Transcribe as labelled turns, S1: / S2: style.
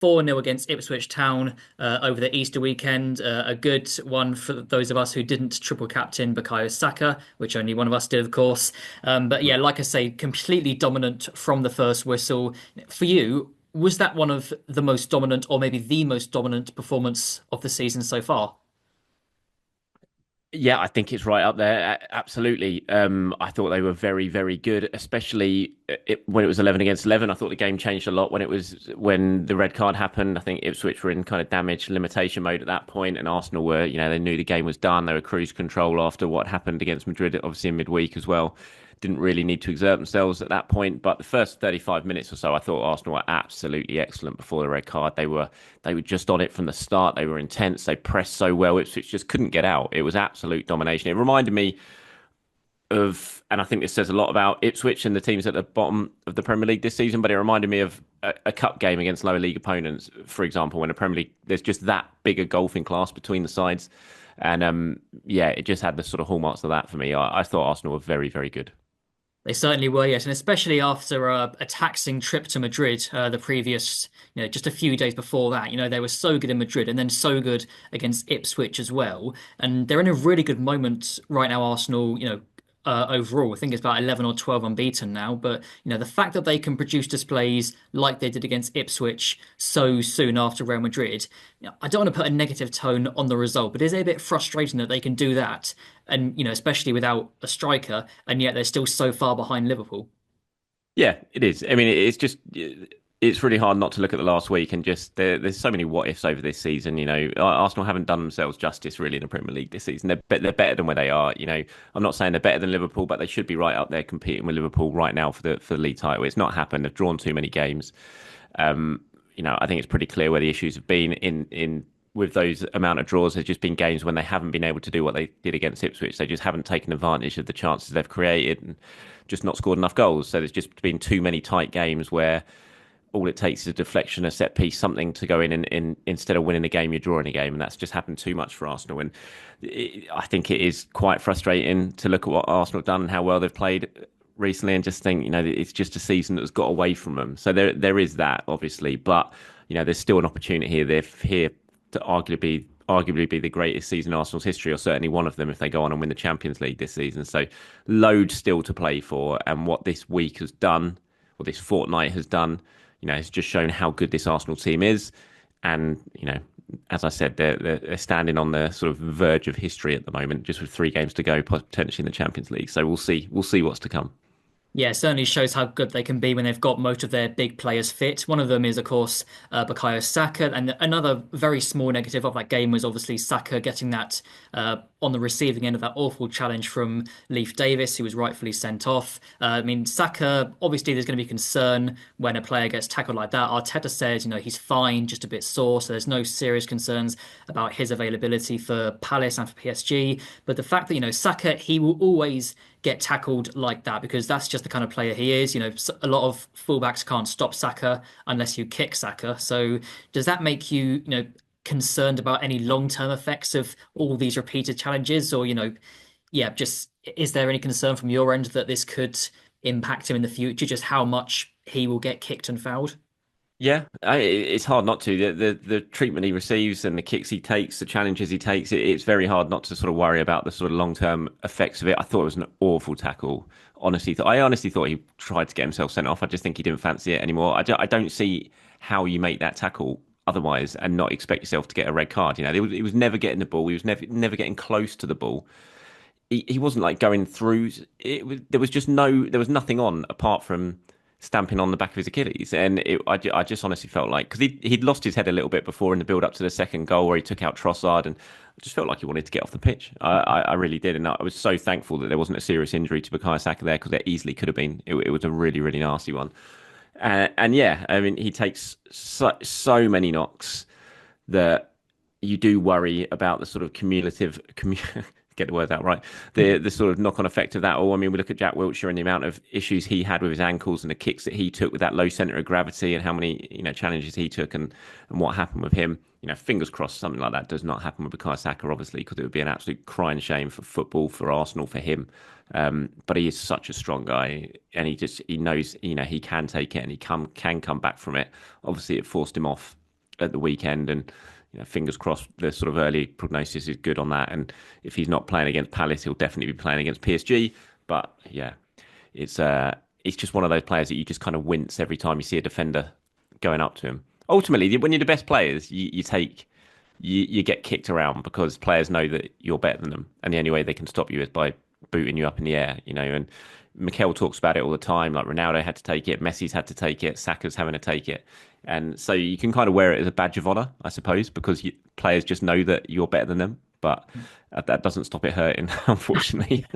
S1: 4-0 against Ipswich Town over the Easter weekend. A good one for those of us who didn't triple captain Bukayo Saka, which only one of us did, of course. But yeah, like I say, completely dominant from the first whistle. For you, was that one of the most dominant, or maybe the most dominant performance of the season so far?
S2: Yeah, I think it's right up there. Absolutely. I thought they were very, very good, especially when it was 11 against 11. I thought the game changed a lot when the red card happened. I think Ipswich were in kind of damage limitation mode at that point, and Arsenal were, they knew the game was done. They were cruise control after what happened against Madrid, obviously in midweek as well. Didn't really need to exert themselves at that point. But the first 35 minutes or so, I thought Arsenal were absolutely excellent before the red card. They were just on it from the start. They were intense. They pressed so well. Ipswich just couldn't get out. It was absolute domination. It reminded me and I think this says a lot about Ipswich and the teams at the bottom of the Premier League this season, but it reminded me of a cup game against lower league opponents, for example, when the Premier League, there's just that big a golfing class between the sides. And yeah, it just had the sort of hallmarks of that for me. I thought Arsenal were very, very good.
S1: They certainly were, yes, and especially after a taxing trip to Madrid the previous, just a few days before that. They were so good in Madrid and then so good against Ipswich as well. And they're in a really good moment right now, Arsenal, overall. I think it's about 11 or 12 unbeaten now. But, the fact that they can produce displays like they did against Ipswich so soon after Real Madrid, I don't want to put a negative tone on the result, but is it a bit frustrating that they can do that? And, especially without a striker, and yet they're still so far behind Liverpool.
S2: Yeah, it is. I mean, it's really hard not to look at the last week and just there's so many what ifs over this season. Arsenal haven't done themselves justice really in the Premier League this season. They're better than where they are. I'm not saying they're better than Liverpool, but they should be right up there competing with Liverpool right now for the league title. It's not happened. They've drawn too many games. I think it's pretty clear where the issues have been in with those amount of draws. There's just been games when they haven't been able to do what they did against Ipswich. They just haven't taken advantage of the chances they've created and just not scored enough goals. So there's just been too many tight games where all it takes is a deflection, a set piece, something to go in and instead of winning a game, you're drawing a game. And that's just happened too much for Arsenal. And I think it is quite frustrating to look at what Arsenal have done and how well they've played recently and just think, it's just a season that's got away from them. So there is that, obviously. But, there's still an opportunity here. They're here to arguably be the greatest season in Arsenal's history, or certainly one of them if they go on and win the Champions League this season. So loads still to play for. And what this week has done, or this fortnight has done, it's just shown how good this Arsenal team is. And, as I said, they're standing on the sort of verge of history at the moment, just with 3 games to go, potentially in the Champions League. So we'll see. We'll see what's to come.
S1: Yeah, it certainly shows how good they can be when they've got most of their big players fit. One of them is, of course, Bukayo Saka. And another very small negative of that game was obviously Saka getting that on the receiving end of that awful challenge from Leif Davis, who was rightfully sent off. I mean, Saka, obviously, there's going to be concern when a player gets tackled like that. Arteta says, he's fine, just a bit sore. So there's no serious concerns about his availability for Palace and for PSG. But the fact that, Saka, he will always get tackled like that because that's just the kind of player he is. A lot of fullbacks can't stop Saka unless you kick Saka. So does that make you, concerned about any long-term effects of all these repeated challenges? Or, yeah, just is there any concern from your end that this could impact him in the future, just how much he will get kicked and fouled?
S2: Yeah, it's hard not to. The treatment he receives and the kicks he takes, the challenges he takes, it's very hard not to sort of worry about the sort of long-term effects of it. I thought it was an awful tackle. I honestly thought he tried to get himself sent off. I just think he didn't fancy it anymore. I don't see how you make that tackle otherwise and not expect yourself to get a red card. He was never getting the ball. He was never getting close to the ball. He wasn't like going through. There was nothing on apart from stamping on the back of his Achilles. And I just honestly felt like, because he'd lost his head a little bit before in the build up to the second goal where he took out Trossard, and I just felt like he wanted to get off the pitch. I really did. And I was so thankful that there wasn't a serious injury to Bukayo Saka there, because there easily could have been. It was a really, really nasty one. And yeah, I mean, he takes so many knocks that you do worry about the sort of get the word out right, the sort of knock-on effect of that all. I mean, we look at Jack Wilshere and the amount of issues he had with his ankles and the kicks that he took with that low centre of gravity, and how many challenges he took, and what happened with him. Fingers crossed something like that does not happen with Bukayo Saka, obviously, because it would be an absolute crying shame for football, for Arsenal, for him. But he is such a strong guy, and he knows he can take it, and he can come back from it. Obviously, it forced him off at the weekend, and fingers crossed the sort of early prognosis is good on that. And if he's not playing against Palace, he'll definitely be playing against PSG. But yeah, it's just one of those players that you just kind of wince every time you see a defender going up to him. Ultimately, when you're the best players, you get kicked around because players know that you're better than them, and the only way they can stop you is by booting you up in the air. And Mikel talks about it all the time. Like Ronaldo had to take it, Messi's had to take it, Saka's having to take it, and so you can kind of wear it as a badge of honor, I suppose, because players just know that you're better than them. But that doesn't stop it hurting, unfortunately.